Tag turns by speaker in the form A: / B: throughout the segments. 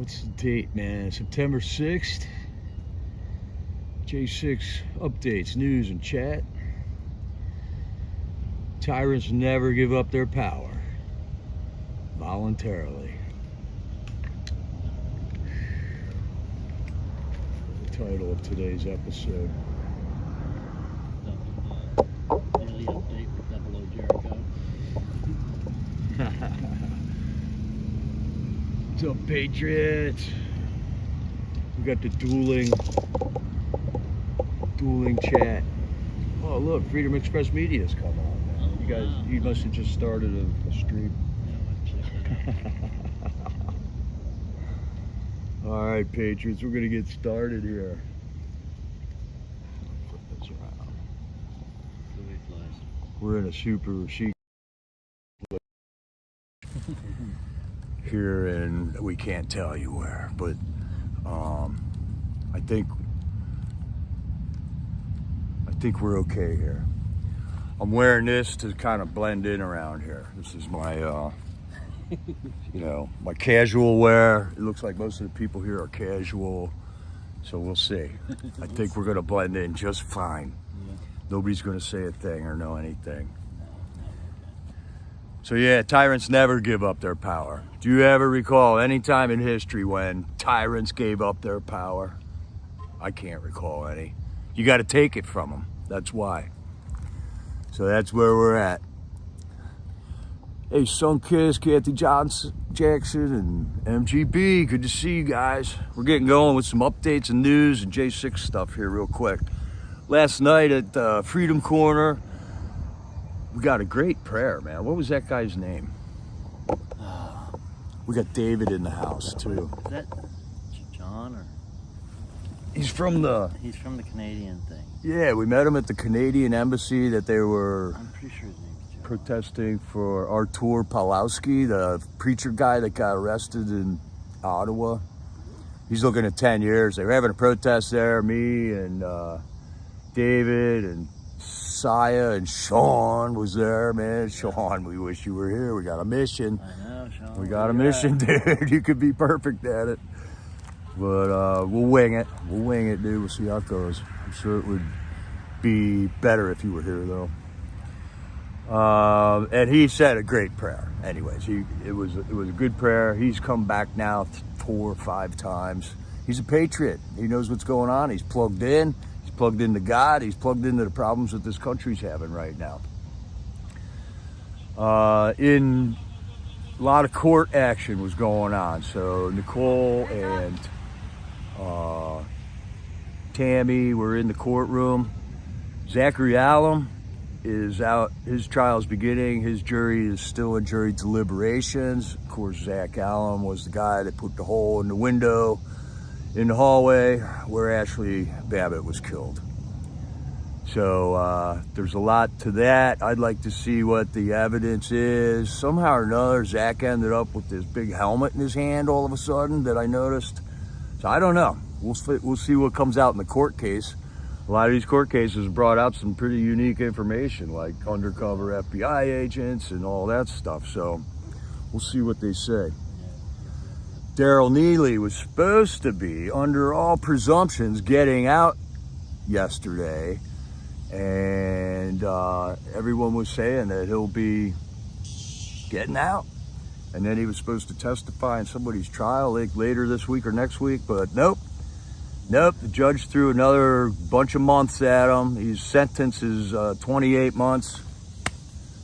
A: What's the date, man? September 6th. J6 updates, news, and chat. Tyrants never give up their power voluntarily. The title of today's episode.
B: Daily update with Double O Jericho.
A: What's up, Patriots? We got the dueling chat. Oh, look, Freedom Express Media's come on now. You guys, you must have just started a stream. All right, Patriots, we're gonna get started here. Flip this around. We're in a super chic here, and we can't tell you where, but I think we're okay here. I'm wearing this to kind of blend in around here. This is my, my casual wear. It looks like most of the people here are casual, so we'll see. I think we're gonna blend in just fine. Yeah. Nobody's gonna say a thing or know anything. So yeah, tyrants never give up their power. Do you ever recall any time in history when tyrants gave up their power? I can't recall any. You got to take it from them. That's why. So that's where we're at. Hey, Sunkiss, Kathy Jackson, and MGB. Good to see you guys. We're getting going with some updates and news and J6 stuff here real quick. Last night at Freedom Corner, we got a great prayer, man. What was that guy's name? We got David in the house too.
B: Is that John or?
A: He's from the
B: Canadian thing.
A: Yeah, we met him at the Canadian embassy that they were
B: I'm pretty sure his name is John.
A: Protesting for Artur Pawlowski, the preacher guy that got arrested in Ottawa. He's looking at 10 years. They were having a protest there, me and David and Saya and Sean was there, man. Sean, we wish you were here. We got a mission.
B: I know, Sean.
A: We got a mission, dude. You could be perfect at it. But we'll wing it. We'll wing it, dude. We'll see how it goes. I'm sure it would be better if you were here, though. And he said a great prayer. Anyways, it was a good prayer. He's come back now 4 or 5 times. He's a patriot. He knows what's going on. He's plugged in. He's plugged into God. He's plugged into the problems that this country's having right now. In a lot of court action was going on. So Nicole and Tammy were in the courtroom. Zachary Allen is out. His trial's beginning. His jury is still in jury deliberations. Of course, Zach Allen was the guy that put the hole in the window in the hallway where Ashley Babbitt was killed. So there's a lot to that. I'd like to see what the evidence is. Somehow or another, Zach ended up with this big helmet in his hand all of a sudden that I noticed. So I don't know. We'll see what comes out in the court case. A lot of these court cases brought out some pretty unique information, like undercover FBI agents and all that stuff. So we'll see what they say. Daryl Neely was supposed to be, under all presumptions, getting out yesterday. And everyone was saying that he'll be getting out. And then he was supposed to testify in somebody's trial like later this week or next week, but nope. The judge threw another bunch of months at him. His sentence is 28 months.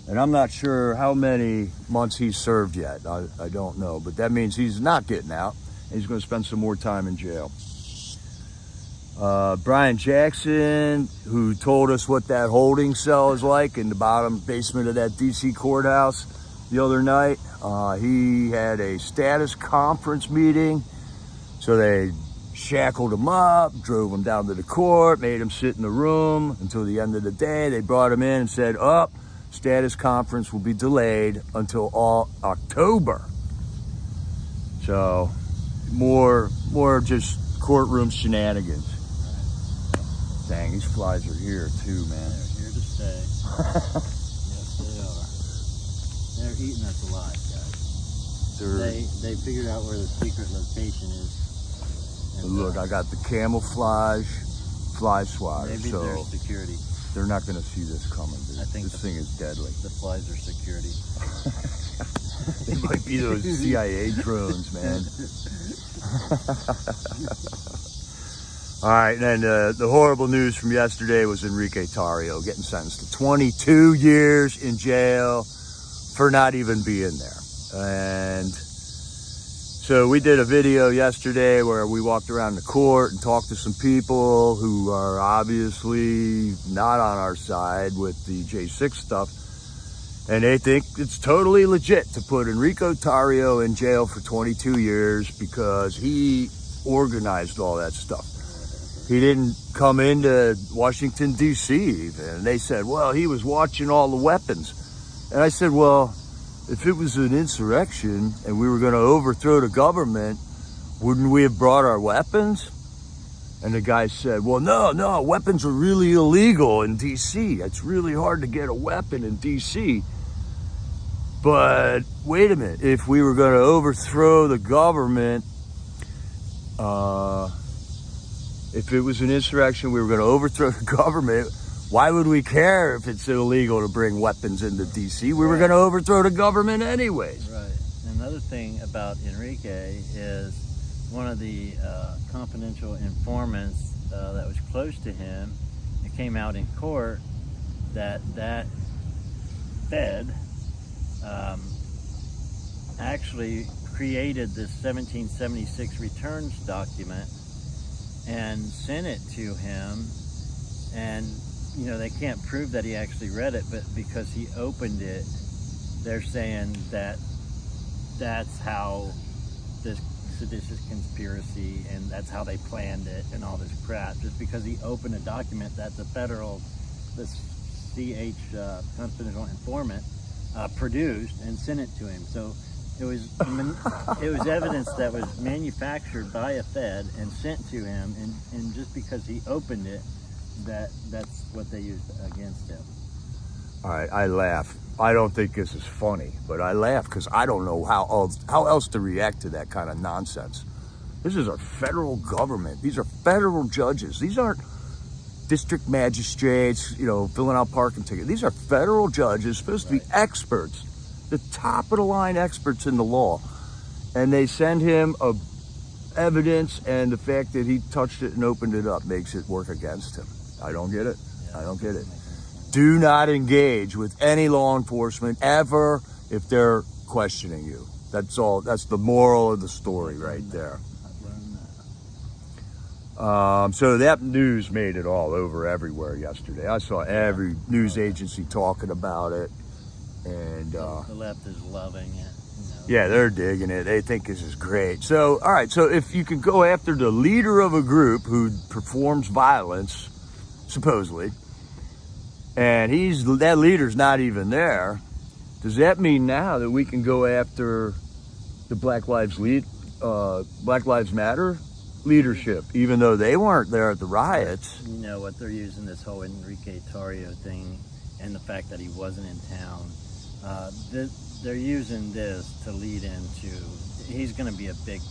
A: And I'm not sure how many months he's served yet. I don't know, but that means he's not getting out. He's going to spend some more time in jail. Brian Jackson, who told us what that holding cell is like in the bottom basement of that DC courthouse the other night. He had a status conference meeting. So they shackled him up, drove him down to the court, made him sit in the room until the end of the day. They brought him in and said, status conference will be delayed until October. So more just courtroom shenanigans. Dang, these flies are here too, man.
B: They're here to stay. Yes, they are. They're eating us alive, guys. They figured out where the secret location is. And,
A: Look, I got the camouflage fly swatter,
B: maybe
A: so
B: they're security.
A: they're not going to see this coming, dude.
B: I think
A: this thing is deadly.
B: The flies are security.
A: They might be those CIA drones, man. All right, and then the horrible news from yesterday was Enrique Tarrio getting sentenced to 22 years in jail for not even being there. And so we did a video yesterday where we walked around the court and talked to some people who are obviously not on our side with the J6 stuff. And they think it's totally legit to put Enrique Tarrio in jail for 22 years because he organized all that stuff. He didn't come into Washington, D.C. even. And they said, well, he was watching all the weapons. And I said, well, if it was an insurrection and we were going to overthrow the government, wouldn't we have brought our weapons? And the guy said, well, no, weapons are really illegal in D.C. It's really hard to get a weapon in D.C. But wait a minute, if we were going to overthrow the government, if it was an insurrection, we were going to overthrow the government, why would we care if it's illegal to bring weapons into D.C.? We were going to overthrow the government anyways.
B: Right. Another thing about Enrique is one of the confidential informants that was close to him, it came out in court that Fed actually created this 1776 returns document and sent it to him, and they can't prove that he actually read it, but because he opened it, they're saying that that's how this seditious conspiracy, and that's how they planned it and all this crap. Just because he opened a document that's this CH confidential informant produced and sent it to him. So it was evidence that was manufactured by a Fed and sent to him, and just because he opened it, that's what they used against him.
A: All right, I laugh. I don't think this is funny, but I laugh because I don't know how else to react to that kind of nonsense. This is our federal government. These are federal judges. These aren't district magistrates, filling out parking tickets. These are federal judges, supposed to be experts, the top of the line experts in the law. And they send him evidence, and the fact that he touched it and opened it up makes it work against him. I don't get it. I don't get it. Do not engage with any law enforcement ever if they're questioning you. That's all. That's the moral of the story right there. So that news made it all over everywhere yesterday. I saw every news agency talking about it, and
B: the left is loving it.
A: Yeah, they're digging it. They think this is great. So, all right. So if you can go after the leader of a group who performs violence, supposedly, and that leader's not even there, does that mean now that we can go after the Black Lives Matter leadership, even though they weren't there at the riots?
B: What they're using this whole Enrique Tarrio thing, and the fact that he wasn't in town, they're using this to lead into, he's going to be a big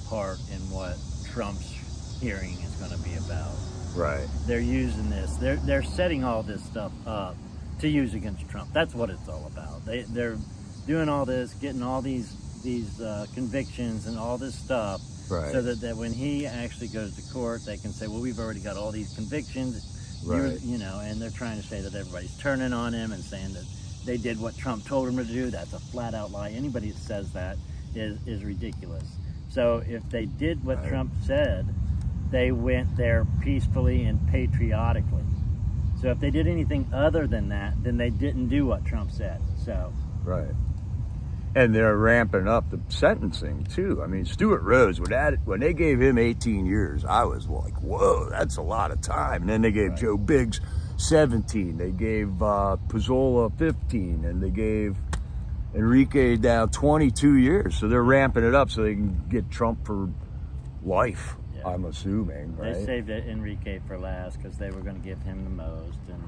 B: part in what Trump's hearing is going to be about.
A: Right.
B: They're using this. They're setting all this stuff up to use against Trump. That's what it's all about. They're doing all this, getting all these convictions and all this stuff,
A: right,
B: so that when he actually goes to court, they can say, well, we've already got all these convictions,
A: right.
B: And they're trying to say that everybody's turning on him and saying that they did what Trump told them to do. That's a flat out lie. Anybody that says that is ridiculous. So if they did what Trump said, they went there peacefully and patriotically. So if they did anything other than that, then they didn't do what Trump said. So
A: right. And they're ramping up the sentencing too. I mean, Stuart Rhodes, when they gave him 18 years, I was like, whoa, that's a lot of time. And then they gave Joe Biggs 17. They gave Pizzola 15, and they gave Enrique now 22 years. So they're ramping it up so they can get Trump for life. Yeah. I'm assuming, right?
B: They saved Enrique for last because they were going to give him the most, and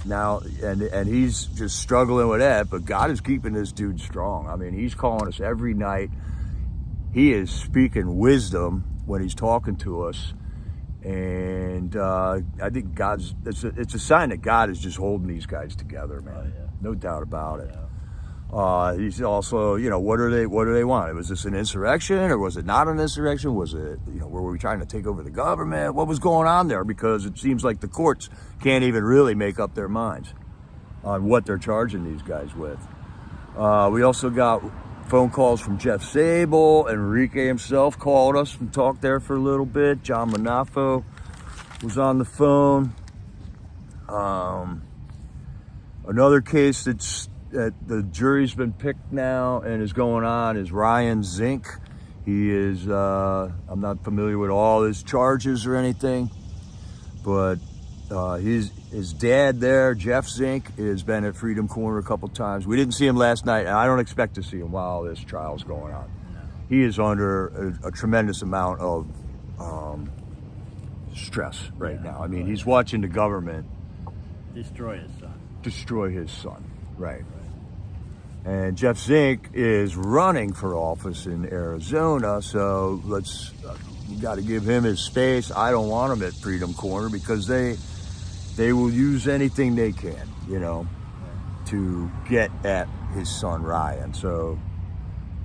A: now, and he's just struggling with that, but God is keeping this dude strong. I mean, he's calling us every night. He is speaking wisdom when he's talking to us. And I think it's a sign that God is just holding these guys together, man.
B: Oh, yeah.
A: No doubt about it.
B: Yeah.
A: He's also, what do they want? Was this an insurrection, or was it not an insurrection? Was it, were we trying to take over the government? What was going on there? Because it seems like the courts can't even really make up their minds on what they're charging these guys with. We also got phone calls from Jeff Sable. Enrique himself called us and talked there for a little bit. John Manafo was on the phone. Another case that the jury's been picked now and is going on is Ryan Zink. He is, I'm not familiar with all his charges or anything, but his dad there, Jeff Zink, has been at Freedom Corner a couple times. We didn't see him last night, and I don't expect to see him while this trial's going on.
B: No.
A: He is under a tremendous amount of stress right now. I mean, he's watching the government
B: Destroy his son.
A: Right. And Jeff Zink is running for office in Arizona, so we got to give him his space. I don't want him at Freedom Corner because they will use anything they can, to get at his son Ryan. So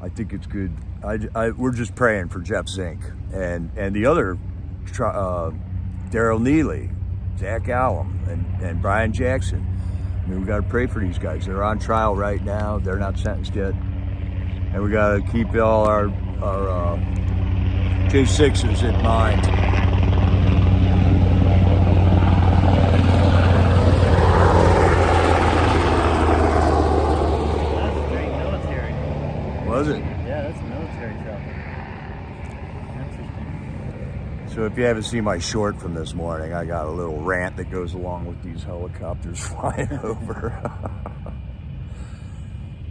A: I think it's good. We're just praying for Jeff Zink and the other Daryl Neely, Zach Allum, and Brian Jackson. I mean, we got to pray for these guys. They're on trial right now. They're not sentenced yet. And we got to keep all our J6s in mind.
B: That's straight military.
A: Was it?
B: Yeah, that's a military chopper. Interesting.
A: So if you haven't seen my short from this morning, I got a little rant that goes along with these helicopters flying over.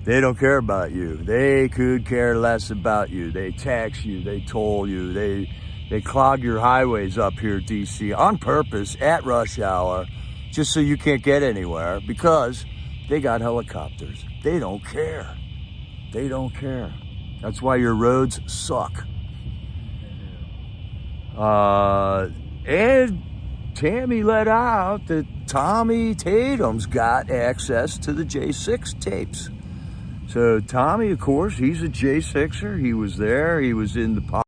A: They don't care about you. They could care less about you. They tax you. They toll you. They clog your highways up here at DC on purpose at rush hour just so you can't get anywhere because they got helicopters. They don't care. They don't care. That's why your roads suck. And Tammy let out that Tommy Tatum's got access to the J6 tapes. So Tommy, of course, he's a J6er. He was there. He was in the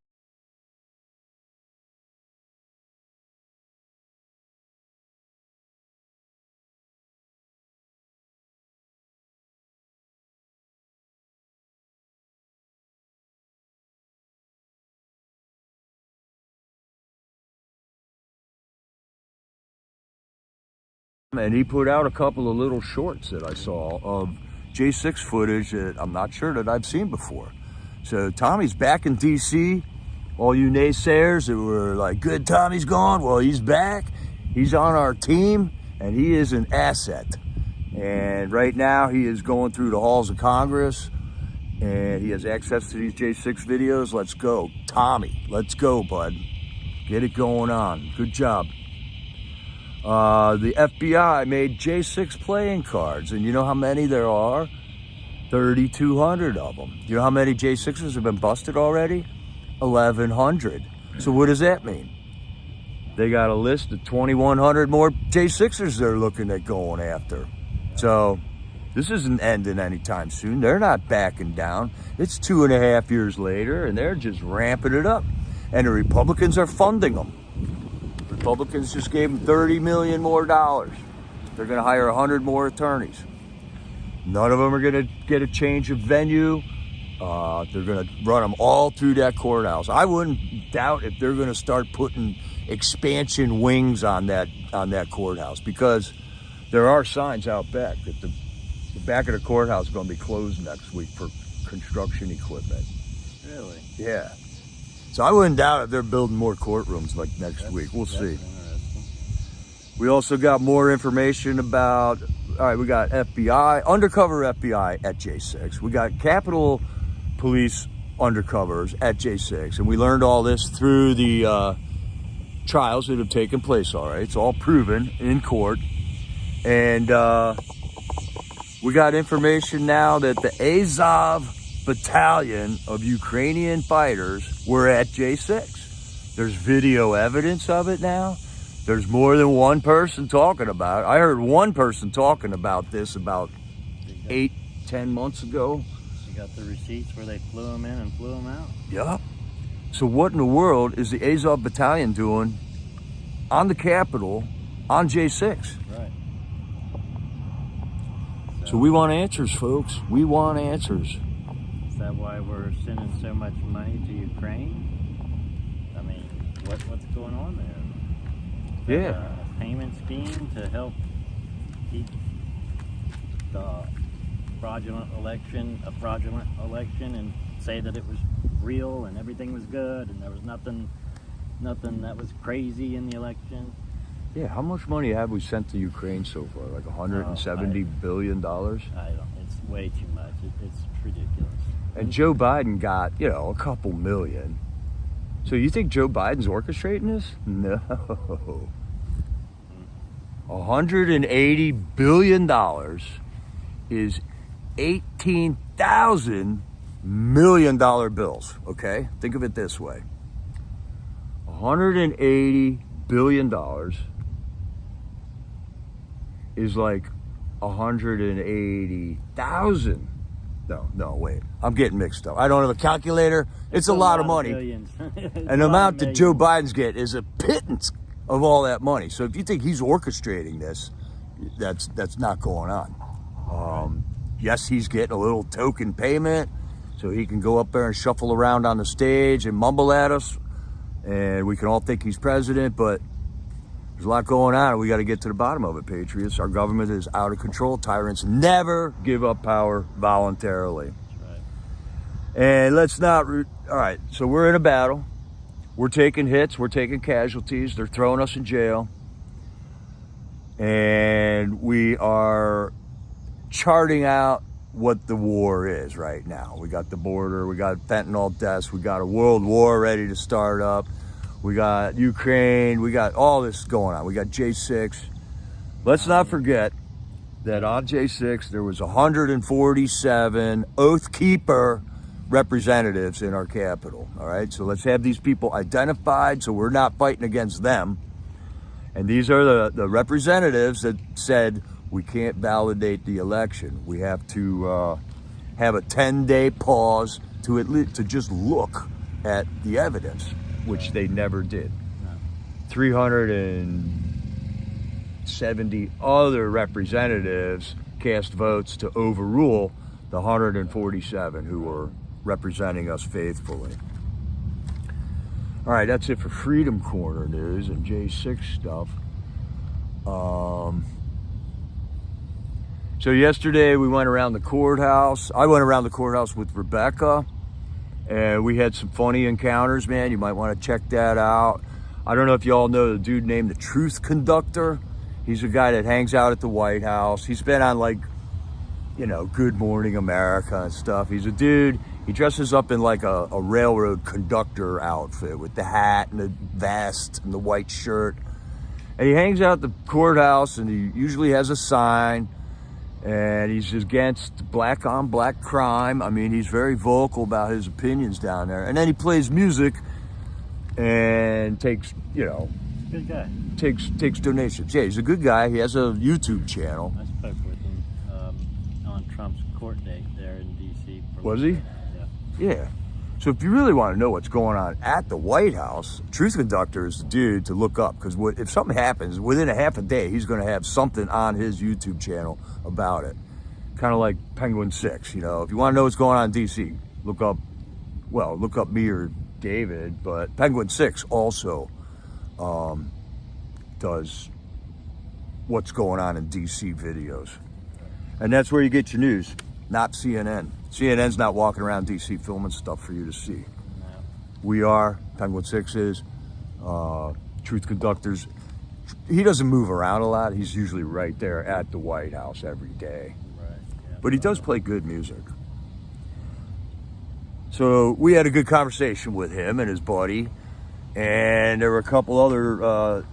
A: and he put out a couple of little shorts that I saw of J6 footage that I'm not sure that I've seen before. So Tommy's back in DC. All you naysayers that were like, good, Tommy's gone. Well, he's back. He's on our team, and he is an asset. And right now he is going through the halls of Congress, and he has access to these J6 videos. Let's go. Tommy, let's go, bud. Get it going on. Good job. The FBI made J6 playing cards, and you know how many there are? 3,200 of them. You know how many J6s have been busted already? 1,100. So what does that mean? They got a list of 2,100 more J6ers they're looking at going after. So this isn't ending anytime soon. They're not backing down. It's 2.5 years later, and they're just ramping it up. And the Republicans are funding them. Republicans just gave them $30 million more. They're going to hire 100 more attorneys. None of them are going to get a change of venue. They're going to run them all through that courthouse. I wouldn't doubt if they're going to start putting expansion wings on that courthouse, because there are signs out back that the back of the courthouse is going to be closed next week for construction equipment.
B: Really?
A: Yeah. So I wouldn't doubt if they're building more courtrooms like next week. We'll see.
B: Interesting.
A: We also got more information about, all right, we got FBI, undercover FBI at J6. We got Capitol Police undercovers at J6. And we learned all this through the trials that have taken place, all right? It's all proven in court. And we got information now that the Azov battalion of Ukrainian fighters were at J6. There's video evidence of it now. There's more than one person talking about it. I heard one person talking about this about 8-10 months ago.
B: You got the receipts where they flew them in and flew them out?
A: Yup. So what in the world is the Azov battalion doing on the Capitol on J6?
B: Right.
A: So we want answers, folks. We want answers.
B: Is that why we're sending so much money to Ukraine? I mean, what's going on there?
A: Yeah.
B: A payment scheme to help keep the fraudulent election a fraudulent election and say that it was real and everything was good and there was nothing that was crazy in the election.
A: Yeah, how much money have we sent to Ukraine so far? Like $170 billion?
B: I don't. It's way too much. It's ridiculous.
A: And Joe Biden got, a couple million. So you think Joe Biden's orchestrating this? No. $180 billion is 18,000 million dollar bills, okay? Think of it this way. $180 billion is like 180,000. No, wait. I'm getting mixed up. I don't have a calculator. It's a lot of money. And the amount that Joe Biden's get is a pittance of all that money. So if you think he's orchestrating this, that's not going on. Yes, he's getting a little token payment so he can go up there and shuffle around on the stage and mumble at us. And we can all think he's president, but there's a lot going on, and we got to get to the bottom of it, Patriots. Our government is out of control. Tyrants never give up power voluntarily.
B: That's right.
A: And let's not... all right, so we're in a battle. We're taking hits. We're taking casualties. They're throwing us in jail. And we are charting out what the war is right now. We got the border. We got fentanyl deaths. We got a world war ready to start up. We got Ukraine. We got all this going on. We got J6. Let's not forget that on J6 there was 147 Oath Keeper representatives in our capital. All right, so let's have these people identified so we're not fighting against them. And these are the representatives that said we can't validate the election. We have to have a 10-day pause to just look at the evidence, which they never did.
B: No.
A: 370 other representatives cast votes to overrule the 147 who were representing us faithfully. All right, that's it for Freedom Corner news and J6 stuff. So yesterday we went around the courthouse. I went around the courthouse with Rebecca, and we had some funny encounters, man. You might want to check that out. I don't know if you all know the dude named the Truth Conductor. He's a guy that hangs out at the White House. He's been on Good Morning America and stuff. He's a dude, he dresses up in like a railroad conductor outfit with the hat and the vest and the white shirt. And he hangs out at the courthouse, and he usually has a sign, and he's against black on black crime. I mean, he's very vocal about his opinions down there. And then he plays music and takes,
B: Good guy.
A: takes donations. Yeah, he's a good guy. He has a YouTube channel.
B: I spoke with him on Trump's court date there in D.C.
A: Was he?
B: Yeah.
A: Yeah. So if you really want to know what's going on at the White House, Truth Conductor is the dude to look up, because if something happens, within a half a day, he's going to have something on his YouTube channel about it. Kind of like Penguin 6, If you want to know what's going on in D.C., look up me or David, but Penguin 6 also does what's going on in D.C. videos. And that's where you get your news, not CNN. CNN's not walking around D.C. filming stuff for you to see.
B: No.
A: We are, Penguin 6 is, Truth Conductors. He doesn't move around a lot. He's usually right there at the White House every day.
B: Right. Yeah.
A: But he does play good music. So we had a good conversation with him and his buddy. And there were a couple other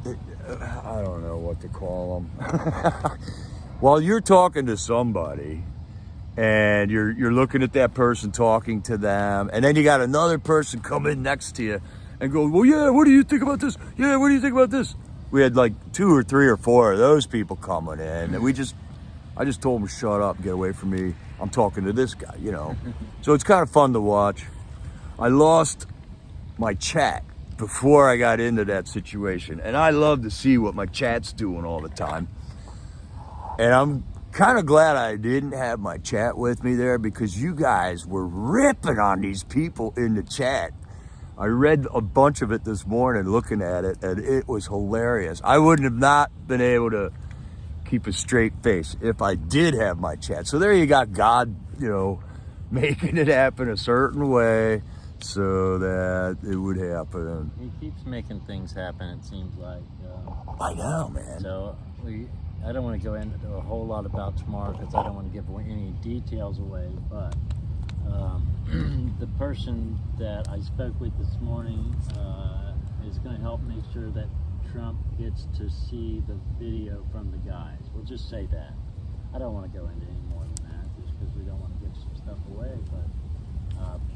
A: I don't know what to call them. While you're talking to somebody and you're looking at that person, talking to them, and then you got another person come in next to you and go, well, yeah, what do you think about this? Yeah, what do you think about this? We had like 2 or 3 or 4 of those people coming in, and I just told them, shut up, get away from me. I'm talking to this guy, you know. So it's kind of fun to watch. I lost my chat before I got into that situation, and I love to see what my chat's doing all the time. And I'm kind of glad I didn't have my chat with me there, because you guys were ripping on these people in the chat. I read a bunch of it this morning looking at it, and it was hilarious. I wouldn't have not been able to keep a straight face if I did have my chat. So there you got God, you know, making it happen a certain way so that it would happen.
B: He keeps making things happen, it seems like.
A: I know, man.
B: So I don't want to go into a whole lot about tomorrow because I don't want to give any details away, but the person that I spoke with this morning is going to help make sure that Trump gets to see the video from the guys. We'll just say that. I don't want to go into any more than that just because we don't want to give some stuff away, but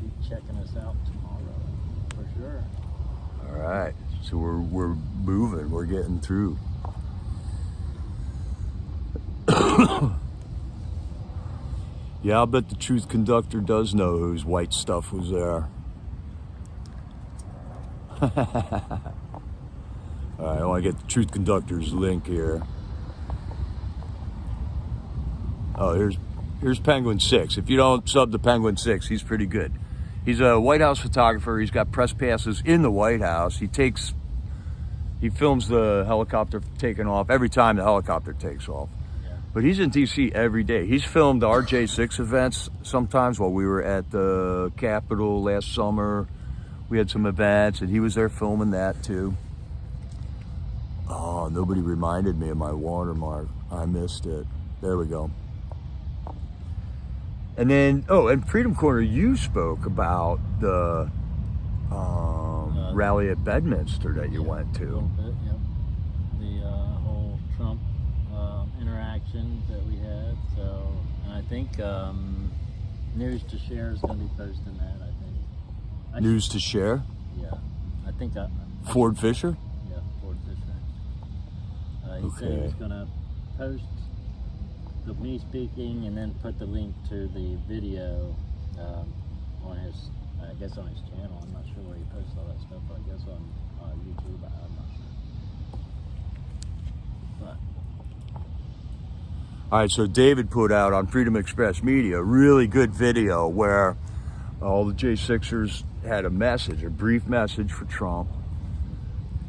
B: keep checking us out tomorrow for sure.
A: All right, so we're moving, we're getting through. Yeah, I'll bet the truth conductor does know whose white stuff was there. All right, I want to get the truth conductor's link here. Oh, here's Penguin 6. If you don't sub to Penguin 6, he's pretty good. He's a White House photographer. He's got press passes in the White House. He films the helicopter taking off every time the helicopter takes off. But he's in DC every day. He's filmed our J6 events sometimes while we were at the Capitol last summer. We had some events, and he was there filming that too. Oh, nobody reminded me of my watermark. I missed it. There we go. And then, and Freedom Corner, you spoke about the rally at Bedminster that you went to.
B: A little bit, yep. The whole Trump interaction that we had. So, and I think News to Share is going to be posting that, I think.
A: News to Share?
B: Yeah. I think
A: Ford Fisher?
B: Yeah, Ford Fisher. He said he
A: Okay.
B: was going to post me speaking and then put the link to the video on his, I guess on his channel. I'm not sure where he posts all that stuff, but I guess on YouTube. I'm not sure. But
A: All right, so David put out on Freedom Express Media a really good video where all the J6ers had a message, a brief message for Trump,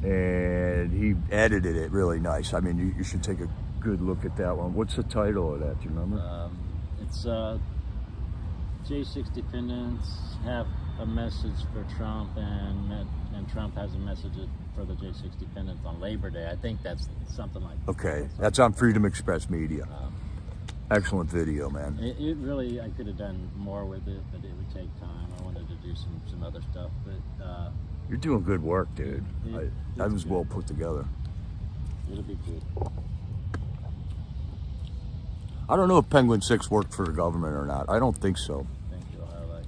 A: and he edited it really nice. I mean, you should take a good look at that one. What's the title of that? Do you remember?
B: It's J6 defendants have a message for Trump, and Trump has a message for the J6 defendants on Labor Day. I think that's something like that.
A: Okay, that's on Freedom Express Media. Excellent video, man.
B: It really, I could have done more with it, but it would take time. I wanted to do some other stuff, but
A: You're doing good work, dude. That was
B: good.
A: well put together.
B: It'll be good.
A: I don't know if Penguin 6 worked for the government or not. I don't think so.
B: Thank you. Highlight.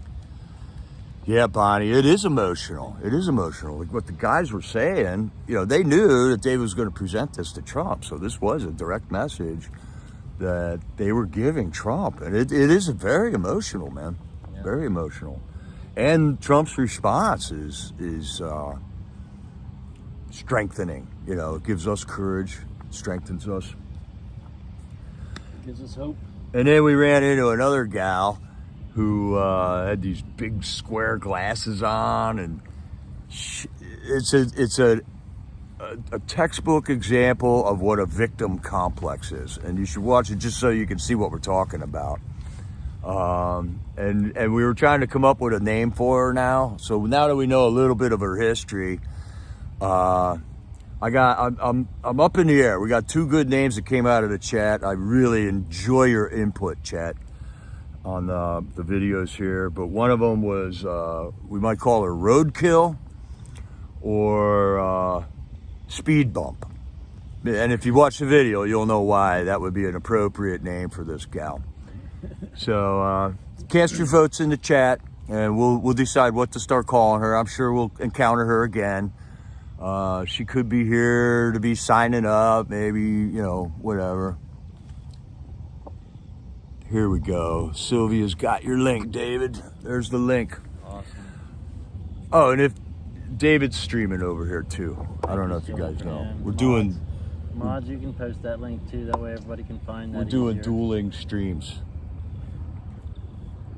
A: Yeah, Bonnie, it is emotional. It is emotional. Like what the guys were saying, they knew that David was going to present this to Trump. So this was a direct message that they were giving Trump. And it is very emotional, man. Yeah. Very emotional. And Trump's response is strengthening. It gives us courage, strengthens us.
B: Gives us hope.
A: And then we ran into another gal who had these big square glasses on, and it's a textbook example of what a victim complex is. And you should watch it just so you can see what we're talking about. And we were trying to come up with a name for her now. So now that we know a little bit of her history, I'm up in the air. We got 2 good names that came out of the chat. I really enjoy your input, chat, on the videos here. But one of them was, we might call her Roadkill, or Speed bump. And if you watch the video, you'll know why that would be an appropriate name for this gal. So cast your votes in the chat, and we'll decide what to start calling her. I'm sure we'll encounter her again. She could be here to be signing up, maybe, you know, whatever. Here we go. Sylvia's got your link, David. There's the link.
B: Awesome.
A: Oh, and if David's streaming over here too. I don't know if you guys know. We're doing
B: mods. You can post that link too. That way everybody can find that.
A: We're doing
B: easier.
A: dueling streams.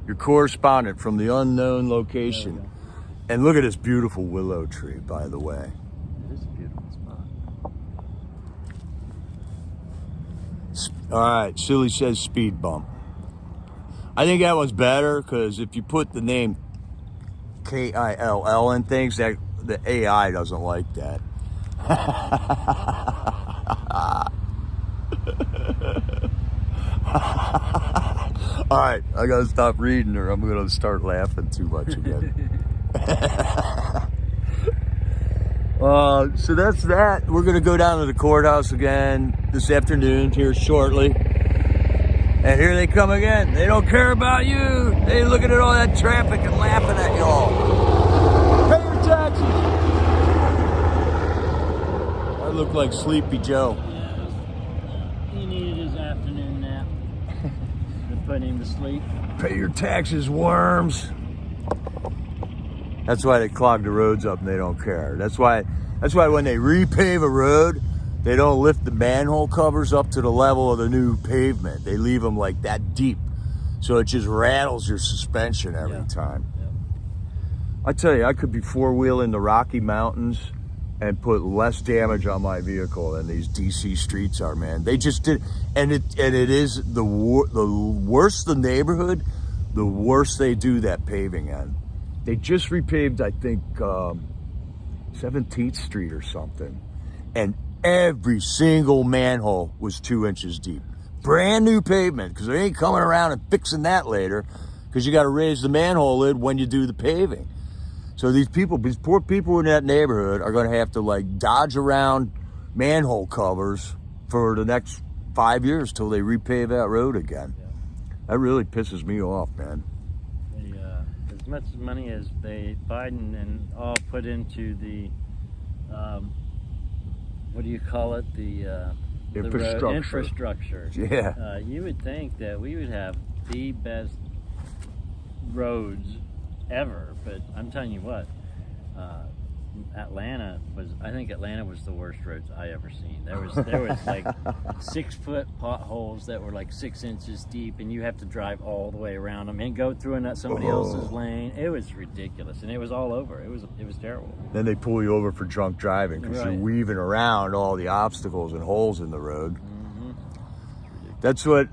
A: Your correspondent from the unknown location. And look at this beautiful willow tree, by the way.
B: It is a beautiful spot.
A: All right, Silly says speed bump. I think that one's better because if you put the name Kill in things, that the AI doesn't like that. All right, I gotta stop reading or I'm gonna start laughing too much again. So that's that. We're gonna go down to the courthouse again this afternoon here shortly. And here they come again. They don't care about you. They looking at all that traffic and laughing at y'all. Pay your taxes. I look like Sleepy Joe.
B: Yeah. He needed his afternoon nap to put him to sleep.
A: Pay your taxes, worms. That's why they clog the roads up and they don't care. That's why when they repave a road, they don't lift the manhole covers up to the level of the new pavement. They leave them like that deep. So it just rattles your suspension every time.
B: Yeah.
A: I tell you, I could be four-wheeling the Rocky Mountains and put less damage on my vehicle than these DC streets are, man. They just did, and it is the worse the neighborhood, the worse they do that paving on. They just repaved, I think, 17th Street or something, and every single manhole was 2 inches deep. Brand new pavement, because they ain't coming around and fixing that later, because you got to raise the manhole lid when you do the paving. So these poor people in that neighborhood are going to have to like dodge around manhole covers for the next 5 years till they repave that road again. Yeah. That really pisses me off, man.
B: As much money as Biden and all put into the what do you call it? The road infrastructure.
A: Yeah.
B: You would think that we would have the best roads ever, but I'm telling you what, I think Atlanta was the worst roads I ever seen. There was like 6 foot potholes that were like 6 inches deep, and you have to drive all the way around them and go through somebody else's lane. It was ridiculous, and it was all over. It was terrible.
A: Then they pull you over for drunk driving because you're weaving around all the obstacles and holes in the road. That's when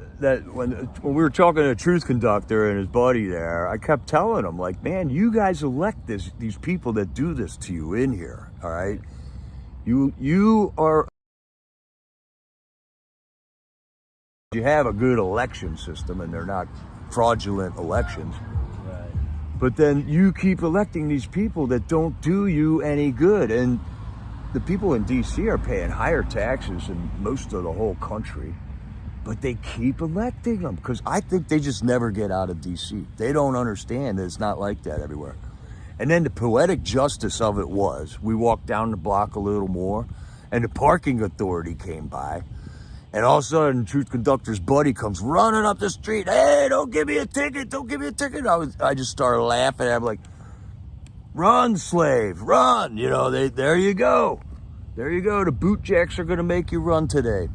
A: we were talking to a truth conductor and his buddy there, I kept telling him, like, man, you guys elect these people that do this to you in here, all right? You have a good election system and they're not fraudulent elections.
B: Right.
A: But then you keep electing these people that don't do you any good. And the people in DC are paying higher taxes than most of the whole country. But they keep electing them because I think they just never get out of DC. They don't understand that it's not like that everywhere. And then the poetic justice of it was, we walked down the block a little more and the parking authority came by. And all of a sudden, truth conductor's buddy comes running up the street. Hey, don't give me a ticket. Don't give me a ticket. I just started laughing. I'm like, run, slave, run. You know, there you go. There you go. The boot jacks are going to make you run today.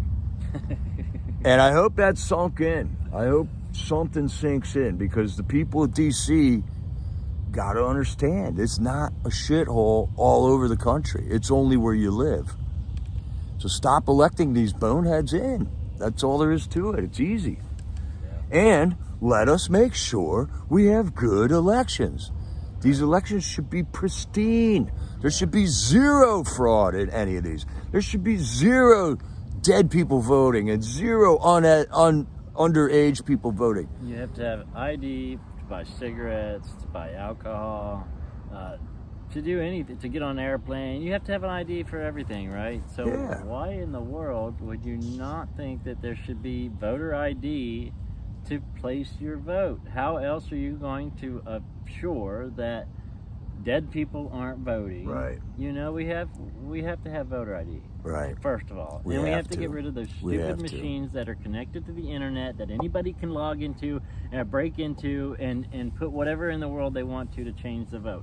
A: And I hope that sunk in. I hope something sinks in because the people of DC got to understand it's not a shithole all over the country. It's only where you live. So stop electing these boneheads in. That's all there is to it. It's easy. Yeah. And let us make sure we have good elections. These elections should be pristine. There should be zero fraud in any of these. There should be zero dead people voting and zero underage people voting.
B: You have to have ID to buy cigarettes, to buy alcohol, to do anything, to get on an airplane, you have to have an ID for everything, right? So
A: Yeah.
B: why in the world would you not think that there should be voter ID to place your vote? How else are you going to assure that dead people aren't voting?
A: Right.
B: You know, we have to have voter ID.
A: Right.
B: First of all,
A: We
B: and we
A: have
B: have to
A: to.
B: get rid of those
A: We
B: stupid
A: have to.
B: machines that are connected to the internet that anybody can log into and break into and put whatever in the world they want to change the vote.